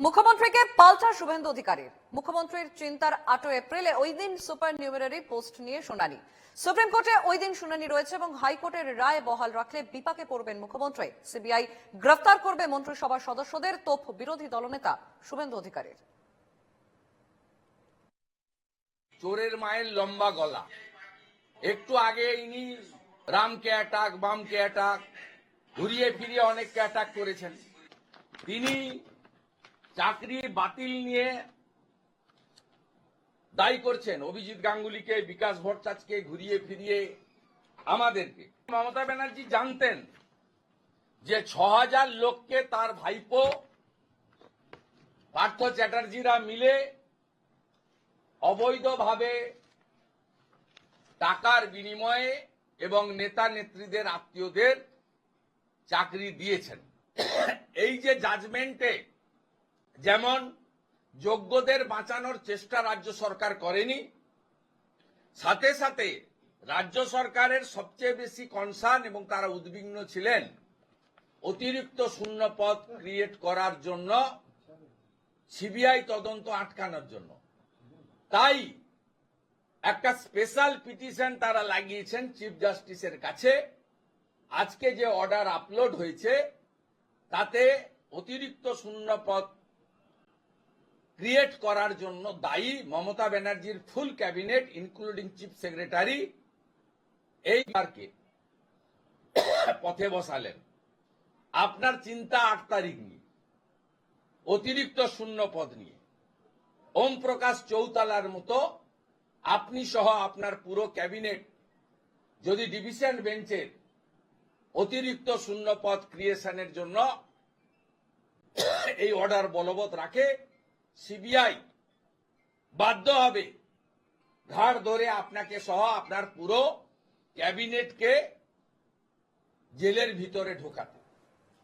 মুখ্যমন্ত্রীকে পাল্টা শুভেন্দু অধিকারীর। মুখ্যমন্ত্রীর চিন্তার 8 এপ্রিলে ওই দিন সুপার নিউমেরারি পোস্ট নিয়ে শুনানি। সুপ্রিম কোর্টে ওই দিন শুনানি রয়েছে এবং হাইকোর্টের রায় বহাল রাখলে বিপাকে পড়বেন মুখ্যমন্ত্রী। সিবিআই গ্রেফতার করবে মন্ত্রিসভার সদস্যদের, তোপ বিরোধী দলনেতা শুভেন্দু অধিকারীর। চোরের মায়ের লম্বা গলা। একটু আগে ইনি রামকে অ্যাটাক, বামকে অ্যাটাক, ঘুরিয়ে ফিরিয়ে অনেককে অ্যাটাক করেছেন। তিনি চাকরি বাতিল নিয়ে দায়ী করছেন অভিজিৎ গাঙ্গুলিকে, বিকাশ ভট্টাচার্যকে, ঘুরিয়ে ফিরিয়ে আমাদেরকে। মমতা ব্যানার্জি জানতেন যে 6000 লোককে তার ভাইপো পার্থ চ্যাটার্জিরা মিলে অবৈধভাবে টাকার বিনিময়ে এবং নেতা নেত্রীদের আত্মীয়দের চাকরি দিয়েছেন। এই যে জাজমেন্টে যেমন যোগ্যদের বাঁচানোর চেষ্টা রাজ্য সরকার করেনি, সাথে সাথে রাজ্য সরকারের সবচেয়ে বেশি কনসার্ন এবং তারা উদ্বিগ্ন ছিলেন অতিরিক্ত শূন্য পদ ক্রিয়েট করার জন্য, সিবিআই তদন্ত আটকানোর জন্য। তাই একটা স্পেশাল পিটিশন তারা লাগিয়েছেন চিফ জাস্টিসের কাছে। আজকে যে অর্ডার আপলোড হয়েছে তাতে অতিরিক্ত শূন্য পদ ক্রিয়েট করার জন্য দায়ী মমতা ব্যানার্জির ফুল ক্যাবিনেট ইনক্লুডিং চিফ সেক্রেটারি এই বারকে পথে বসালেন। আপনার চিন্তা 8 তারিখ নিয়ে, অতিরিক্ত শূন্য পদ নিয়ে। ওম প্রকাশ চৌতালার মতো আপনি সহ আপনার পুরো ক্যাবিনেট যদি ডিভিশন বেঞ্চের অতিরিক্ত শূন্য পদ ক্রিয়েশনের জন্য এই অর্ডার বলবৎ রাখে, সিবিআই বাধ্য হবে ঘাড় ধরে আপনাকে সহ আপনার পুরো ক্যাবিনেটকে জেলের ভিতরে ঢোকাতে।